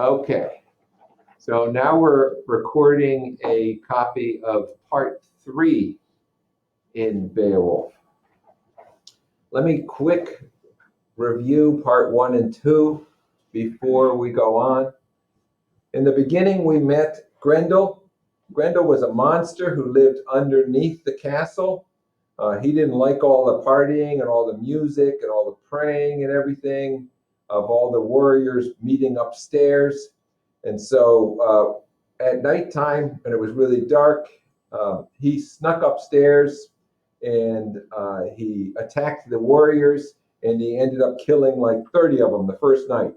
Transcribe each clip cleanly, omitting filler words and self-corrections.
Okay, so now we're recording a copy of part 3 in Beowulf. Let me quick review part 1 and 2 before we go on. In the beginning, we met Grendel. Grendel was a monster who lived underneath the castle. He didn't like all the partying and all the music and all the praying and everything of all the warriors meeting upstairs. And so at nighttime, when it was really dark, he snuck upstairs and he attacked the warriors, and he ended up killing like 30 of them the first night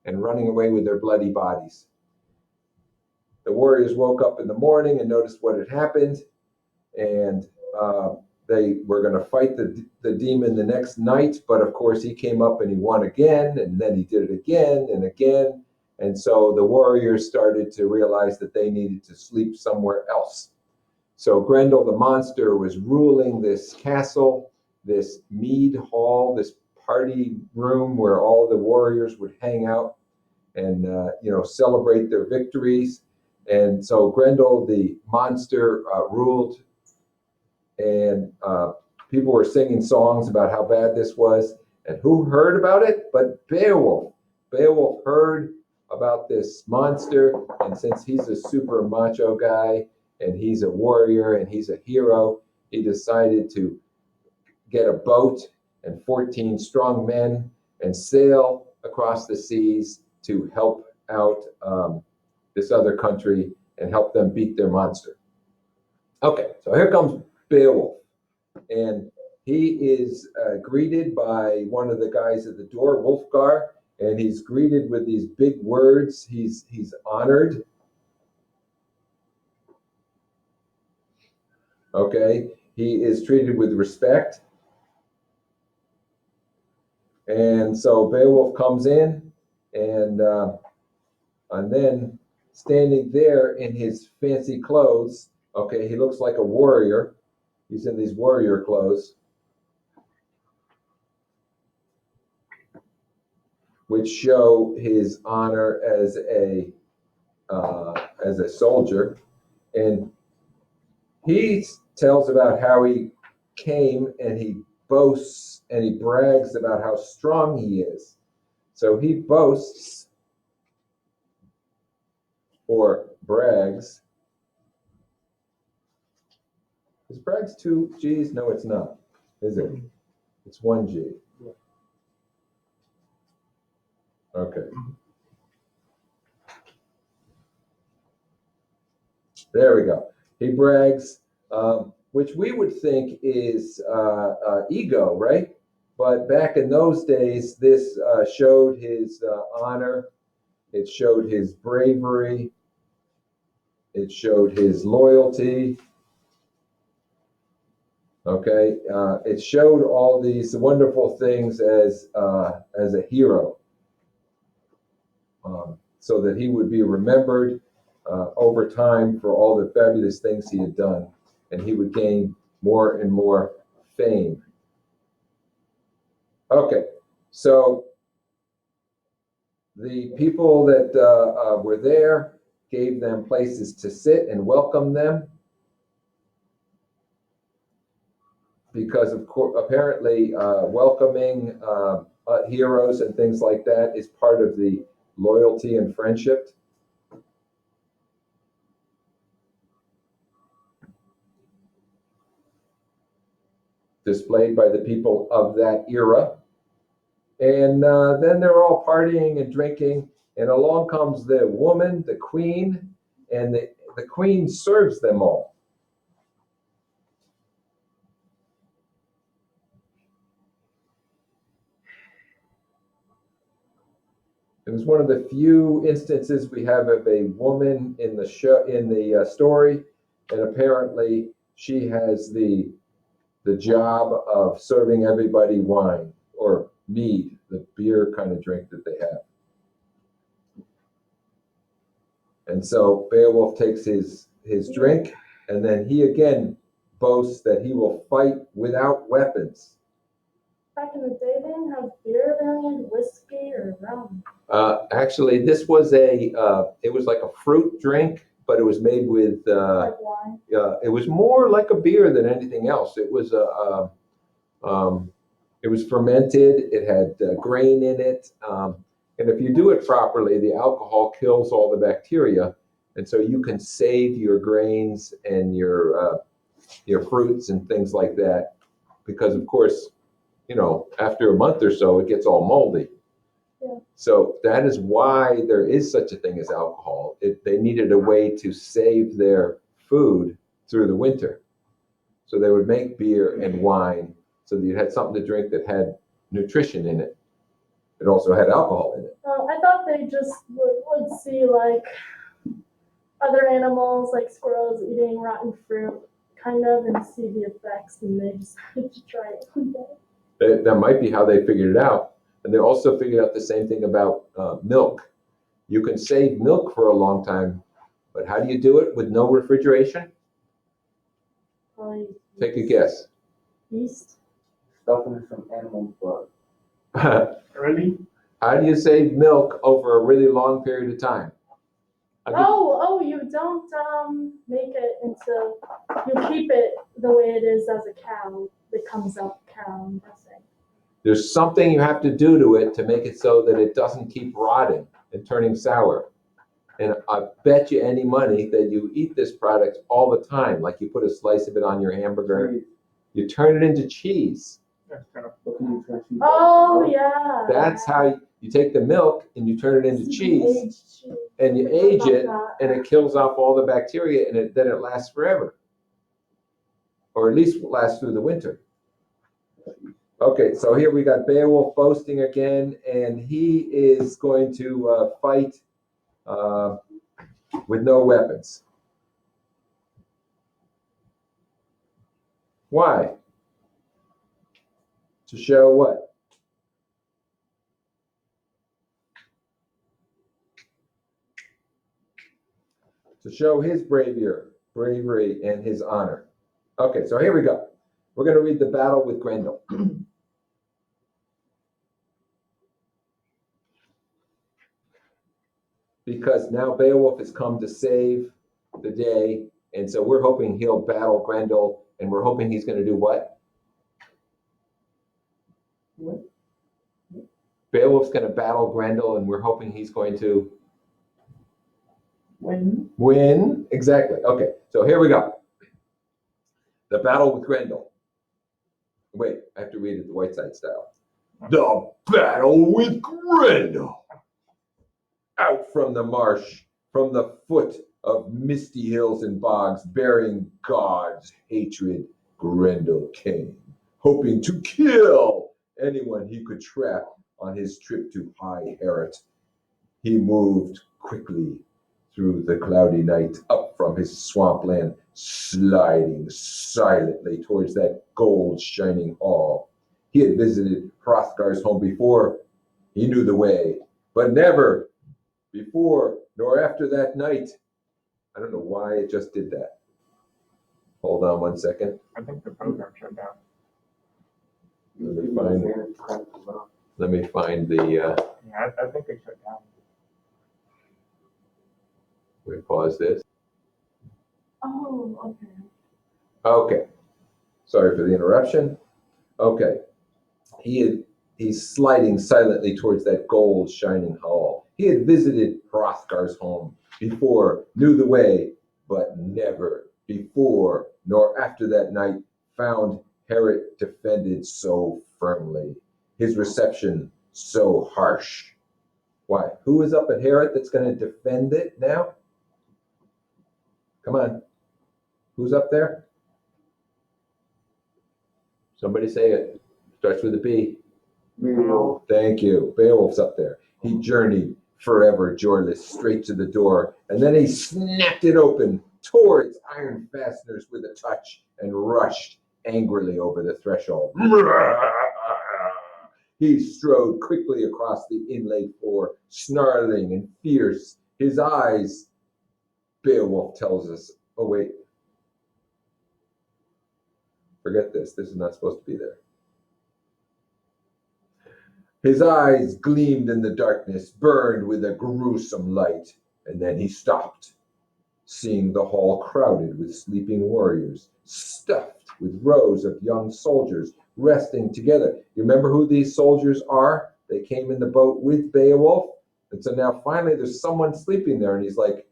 and running away with their bloody bodies. The warriors woke up in the morning and noticed what had happened, and they were going to fight the demon the next night, but of course he came up and he won again, and then he did it again and again. And so the warriors started to realize that they needed to sleep somewhere else. So Grendel the monster was ruling this castle, this mead hall, this party room where all the warriors would hang out and celebrate their victories. And so Grendel the monster ruled, and people were singing songs about how bad this was. And who heard about it but Beowulf? Beowulf heard about this monster, and since he's a super macho guy and he's a warrior and he's a hero, he decided to get a boat and 14 strong men and sail across the seas to help out this other country and help them beat their monster. Okay, so here comes Beowulf, and he is greeted by one of the guys at the door, Wolfgar, and he's greeted with these big words. He's honored. Okay, he is treated with respect. And so Beowulf comes in, and then standing there in his fancy clothes, okay, he looks like a warrior. He's in these warrior clothes, which show his honor as a soldier. And he tells about how he came, and he boasts and he brags about how strong he is. So he boasts or brags. Is brags 2 G's? No, it's not, is it? It's 1 G. Okay. There we go. He brags, which we would think is ego, right? But back in those days, this showed his honor. It showed his bravery. It showed his loyalty. Okay, it showed all these wonderful things as a hero, so that he would be remembered over time for all the fabulous things he had done, and he would gain more and more fame. Okay, so the people that were there gave them places to sit and welcomed them, because of course, apparently welcoming heroes and things like that is part of the loyalty and friendship. Displayed by the people of that era. And then they're all partying and drinking, and along comes the woman, the queen, and the queen serves them all. It was one of the few instances we have of a woman in the show, in the story, and apparently she has the job of serving everybody wine or mead, the beer kind of drink that they have. And so Beowulf takes his drink, and then he again boasts that he will fight without weapons. Back in the day, they didn't have beer than whiskey or rum? Actually, this was it was like a fruit drink, but it was made with, Like wine? it was more like a beer than anything else. It was fermented. It had grain in it, and if you do it properly, the alcohol kills all the bacteria, and so you can save your grains and your fruits and things like that, because of course, after a month or so, it gets all moldy. Yeah. So that is why there is such a thing as alcohol. They needed a way to save their food through the winter. So they would make beer and wine so that you had something to drink that had nutrition in it. It also had alcohol in it. Oh, I thought they just would see like other animals, like squirrels eating rotten fruit, kind of, and see the effects, and they decided to try it one day. That might be how they figured it out. And they also figured out the same thing about milk. You can save milk for a long time, but how do you do it with no refrigeration? Take a guess. Yeast. Stuffing some animal blood. Really? How do you save milk over a really long period of time? You don't make it into, you keep it the way it is as a cow that comes out cow, I'm guessing. There's something you have to do to it to make it so that it doesn't keep rotting and turning sour. And I bet you any money that you eat this product all the time. Like you put a slice of it on your hamburger, you turn it into cheese. Oh, yeah. That's how you take the milk and you turn it into cheese, and you age it, and it kills off all the bacteria, and then it lasts forever, or at least lasts through the winter. Okay, so here we got Beowulf boasting again, and he is going to fight with no weapons. Why? To show what? To show his bravery and his honor. Okay, so here we go. We're going to read the battle with Grendel. Because now Beowulf has come to save the day, and so we're hoping he'll battle Grendel, and we're hoping he's going to do what? What? Beowulf's going to battle Grendel, and we're hoping he's going to win. Exactly. Okay, so here we go. The battle with Grendel. Wait, I have to read it the Whiteside style. The battle with Grendel. Out from the marsh, from the foot of misty hills and bogs, bearing God's hatred, Grendel came, hoping to kill anyone he could trap on his trip to High Herat. He moved quickly through the cloudy night, up from his swampland, sliding silently towards that gold-shining hall. He had visited Hrothgar's home before. He knew the way, but never before nor after that night. I don't know why it just did that. Hold on 1 second. I think the program shut down. Let me find the. Yeah, I think it shut down. Let me pause this. Oh, okay. Okay. Sorry for the interruption. Okay. He's sliding silently towards that gold shining hall. He had visited Hrothgar's home before, knew the way, but never before nor after that night found Herat defended so firmly, his reception so harsh. Why? Who is up at Herat that's going to defend it now? Come on. Who's up there? Somebody say it. Starts with a B. Beowulf. Thank you. Beowulf's up there. He journeyed forever joyless straight to the door, and then he snapped it open, tore its iron fasteners with a touch, and rushed angrily over the threshold. He strode quickly across the inlaid floor, snarling and fierce. His eyes, Beowulf tells us. Oh, wait. Forget this. This is not supposed to be there. His eyes gleamed in the darkness, burned with a gruesome light, and then he stopped, seeing the hall crowded with sleeping warriors, stuffed with rows of young soldiers resting together. You remember who these soldiers are? They came in the boat with Beowulf. And so now finally there's someone sleeping there, and he's like,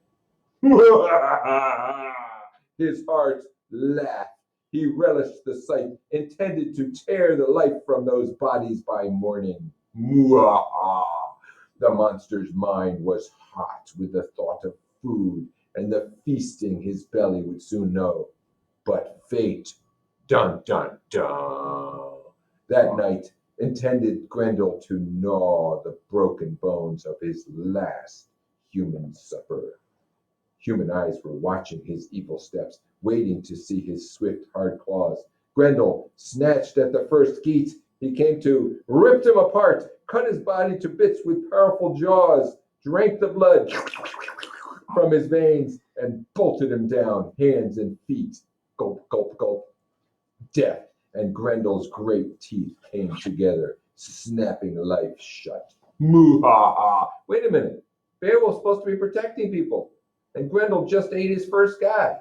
his heart laughed. He relished the sight, intended to tear the life from those bodies by morning. The monster's mind was hot with the thought of food and the feasting his belly would soon know. But fate, dun dun dun, that night intended Grendel to gnaw the broken bones of his last human supper. Human eyes were watching his evil steps, waiting to see his swift, hard claws. Grendel snatched at the first geat he came to, ripped him apart, cut his body to bits with powerful jaws, drank the blood from his veins, and bolted him down, hands and feet. Gulp, gulp, gulp. Death and Grendel's great teeth came together, snapping life shut. Moo ha ha! Wait a minute. Beowulf's supposed to be protecting people, and Grendel just ate his first guy.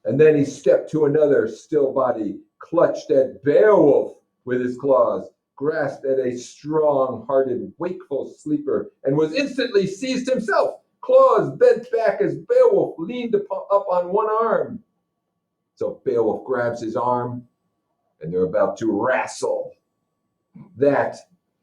And then he stepped to another still body, clutched at Beowulf with his claws, grasped at a strong-hearted, wakeful sleeper, and was instantly seized himself, claws bent back as Beowulf leaned up on one arm. So Beowulf grabs his arm, and they're about to wrestle. That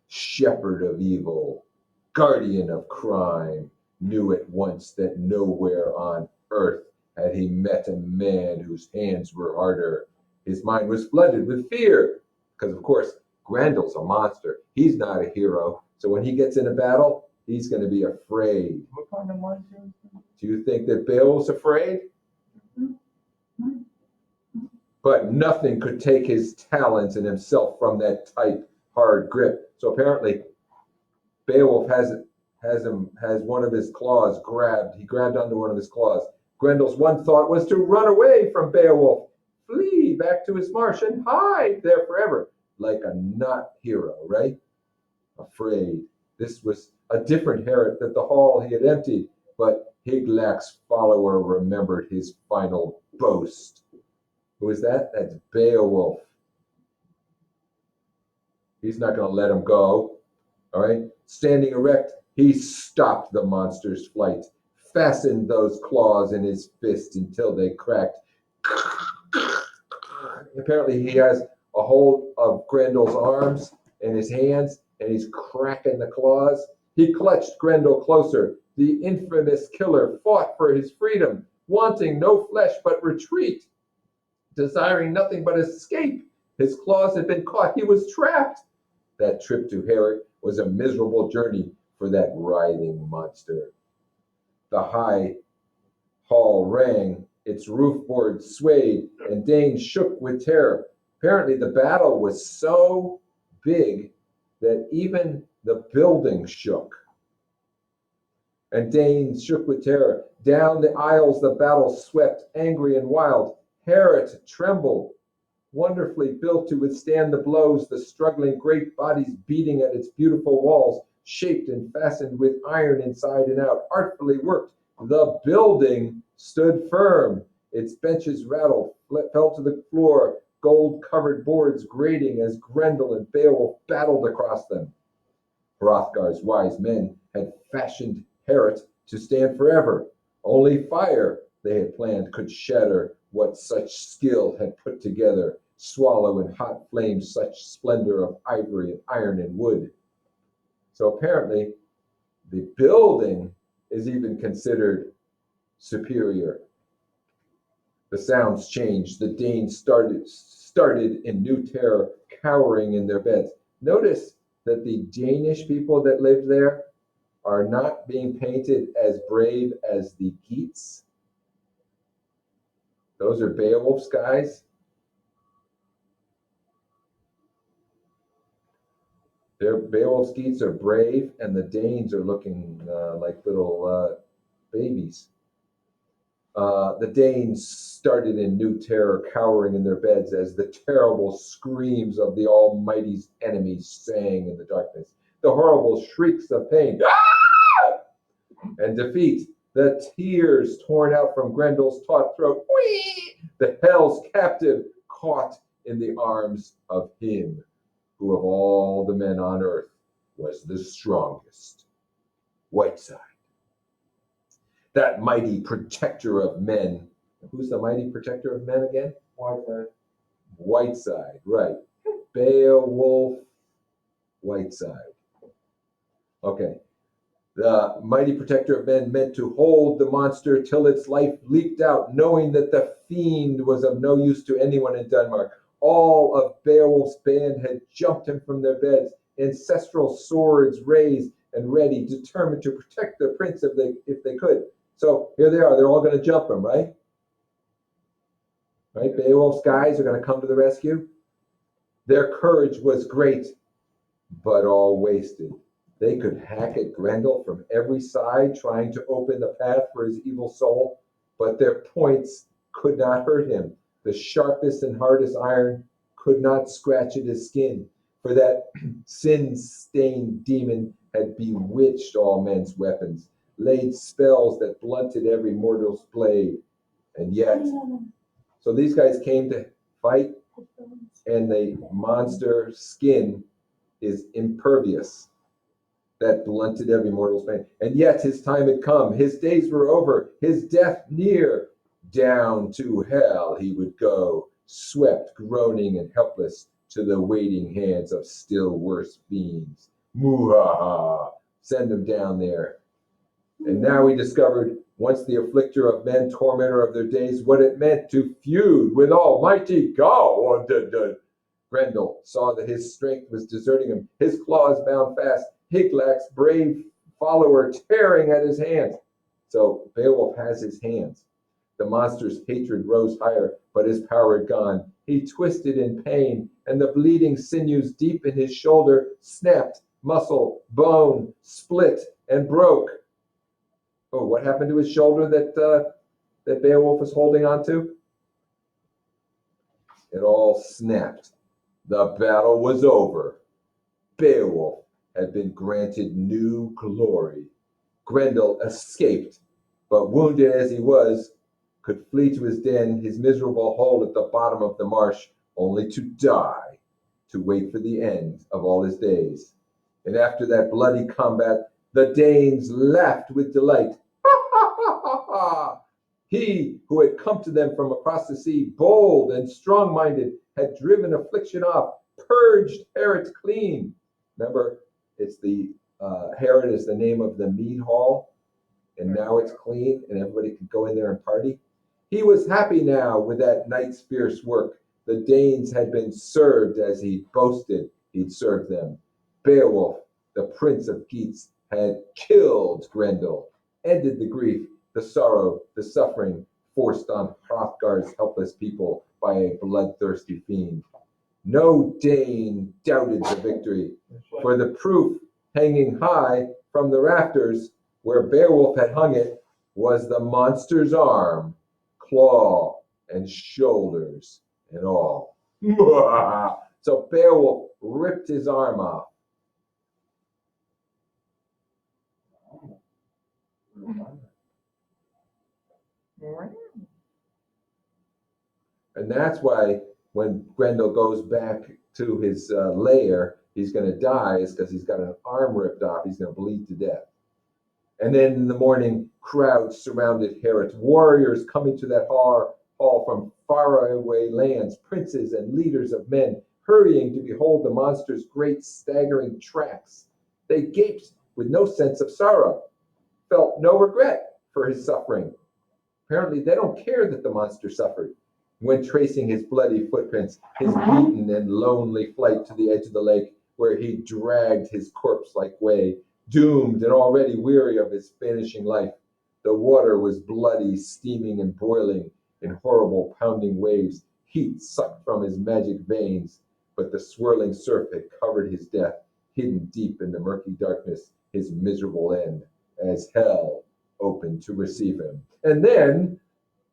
shepherd of evil, guardian of crime, knew at once that nowhere on earth had he met a man whose hands were harder. His mind was flooded with fear, because of course, Grendel's a monster. He's not a hero. So when he gets in a battle, he's going to be afraid. What kind of monster is this? Do you think that Beowulf's afraid? But nothing could take his talons and himself from that tight, hard grip. So apparently, Beowulf has one of his claws grabbed. He grabbed onto one of his claws. Grendel's one thought was to run away from Beowulf, flee back to his marsh, and hide there forever, like a not hero, right? Afraid. This was a different Herod that the hall he had emptied, but Higlac's follower remembered his final boast. Who is that? That's Beowulf. He's not going to let him go. All right? Standing erect, he stopped the monster's flight, fastened those claws in his fist until they cracked. Apparently, he has a hold of Grendel's arms and his hands, and he's cracking the claws. He clutched Grendel closer. The infamous killer fought for his freedom, wanting no flesh but retreat, desiring nothing but escape. His claws had been caught. He was trapped. That trip to Herod was a miserable journey for that writhing monster. The high hall rang, its roof boards swayed, and Danes shook with terror. Apparently, the battle was so big that even the building shook. And Danes shook with terror. Down the aisles the battle swept, angry and wild. Herod trembled, wonderfully built to withstand the blows, the struggling great bodies beating at its beautiful walls, shaped and fastened with iron inside and out, artfully worked. The building stood firm. Its benches rattled, fell to the floor, gold-covered boards grating as Grendel and Beowulf battled across them. Hrothgar's wise men had fashioned Herod to stand forever. Only fire, they had planned, could shatter what such skill had put together, swallow in hot flames such splendor of ivory and iron and wood. So apparently, the building is even considered superior. The sounds changed. The Danes started in new terror, cowering in their beds. Notice that the Danish people that lived there are not being painted as brave as the Geats. Those are Beowulf's guys. Beowulf's Geats are brave, and the Danes are looking like little babies. The Danes started in new terror, cowering in their beds as the terrible screams of the Almighty's enemies sang in the darkness. the horrible shrieks of pain and defeat, the tears torn out from Grendel's taut throat, whee! The hell's captive caught in the arms of him who of all the men on earth was the strongest, Whiteside. That mighty protector of men. Who's the mighty protector of men again? Whiteside. Whiteside, right. Beowulf Whiteside. Okay. The mighty protector of men meant to hold the monster till its life leaped out, knowing that the fiend was of no use to anyone in Denmark. All of Beowulf's band had jumped him from their beds, ancestral swords raised and ready, determined to protect the prince if they could. So here they are. They're all going to jump him, right? Right? Beowulf's guys are going to come to the rescue. Their courage was great, but all wasted. They could hack at Grendel from every side, trying to open the path for his evil soul, but their points could not hurt him. The sharpest and hardest iron could not scratch at his skin, for that sin-stained demon had bewitched all men's weapons, laid spells that blunted every mortal's blade. And yet, so these guys came to fight, and the monster skin is impervious. That blunted every mortal's pain. And yet his time had come. His days were over. His death near. Down to hell he would go, swept, groaning and helpless, to the waiting hands of still worse fiends. Moo-ha-ha. Send him down there. And now we discovered, once the afflictor of men, tormentor of their days, what it meant to feud with Almighty God. Grendel saw that his strength was deserting him, his claws bound fast, Higlac's brave follower tearing at his hands. So Beowulf has his hands. The monster's hatred rose higher, but his power had gone. He twisted in pain, and the bleeding sinews deep in his shoulder snapped, muscle, bone, split, and broke. Oh, what happened to his shoulder that Beowulf was holding on to? It all snapped. The battle was over. Beowulf had been granted new glory. Grendel escaped, but wounded as he was, could flee to his den, his miserable hole at the bottom of the marsh, only to die, to wait for the end of all his days. And after that bloody combat, the Danes laughed with delight. Ha ha ha ha ha! He who had come to them from across the sea, bold and strong-minded, had driven affliction off, purged Herod clean. Remember, it's the Herod is the name of the mead hall, and now it's clean, and everybody could go in there and party. He was happy now with that night's fierce work. The Danes had been served as he boasted he'd served them. Beowulf, the prince of Geats, had killed Grendel, ended the grief, the sorrow, the suffering forced on Hrothgar's helpless people by a bloodthirsty fiend. No Dane doubted the victory, for the proof hanging high from the rafters where Beowulf had hung it was the monster's arm, claw, and shoulders and all. So Beowulf ripped his arm off. And that's why when Grendel goes back to his lair, he's going to die, is because he's got an arm ripped off. He's going to bleed to death. And then in the morning, crowds surrounded Herod, warriors coming to that hall from faraway lands, princes and leaders of men, hurrying to behold the monster's great staggering tracks. They gaped with no sense of sorrow, felt no regret for his suffering. Apparently, they don't care that the monster suffered. When tracing his bloody footprints, his beaten and lonely flight to the edge of the lake, where he dragged his corpse-like way, doomed and already weary of his vanishing life. The water was bloody, steaming and boiling in horrible pounding waves, heat sucked from his magic veins, but the swirling surf had covered his death, hidden deep in the murky darkness, his miserable end, as hell opened to receive him. And then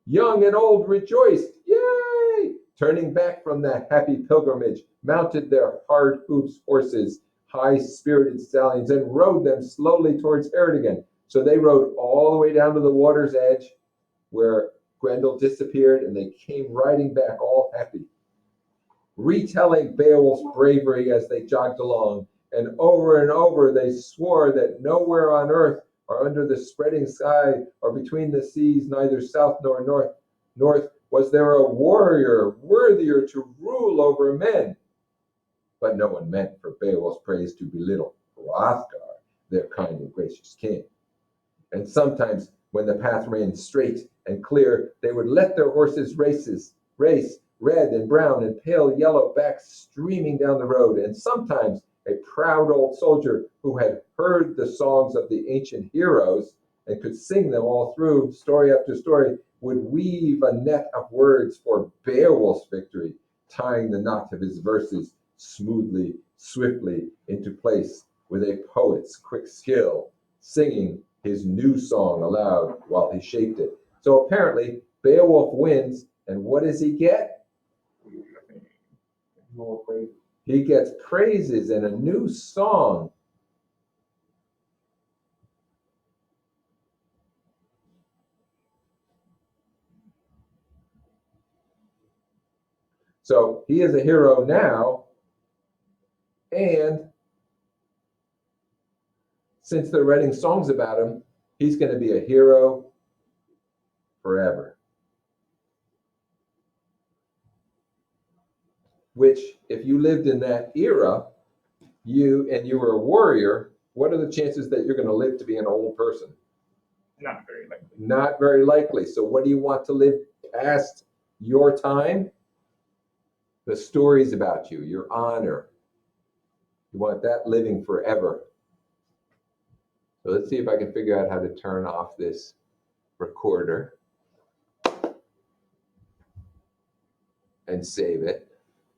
young and old rejoiced, yay! Turning back from that happy pilgrimage, mounted their hard hoofs horses, high-spirited stallions and rode them slowly towards Herod again. So they rode all the way down to the water's edge where Grendel disappeared, and they came riding back all happy, retelling Beowulf's bravery as they jogged along. And over they swore that nowhere on earth or under the spreading sky or between the seas, neither south nor north, was there a warrior worthier to rule over men. But no one meant for Beowulf's praise to belittle Hrothgar, their kind and gracious king. And sometimes, when the path ran straight and clear, they would let their horses race, red and brown and pale yellow backs streaming down the road. And sometimes a proud old soldier who had heard the songs of the ancient heroes and could sing them all through, story after story, would weave a net of words for Beowulf's victory, tying the knot of his verses smoothly, swiftly into place with a poet's quick skill, singing his new song aloud while he shaped it. So apparently, Beowulf wins, and what does he get? More praise. He gets praises and a new song. So he is a hero now, and since they're writing songs about him, he's going to be a hero forever. Which, if you lived in that era, you were a warrior, what are the chances that you're going to live to be an old person? Not very likely. Not very likely. So what do you want to live past your time? The stories about you, your honor. You want that living forever. So let's see if I can figure out how to turn off this recorder and save it.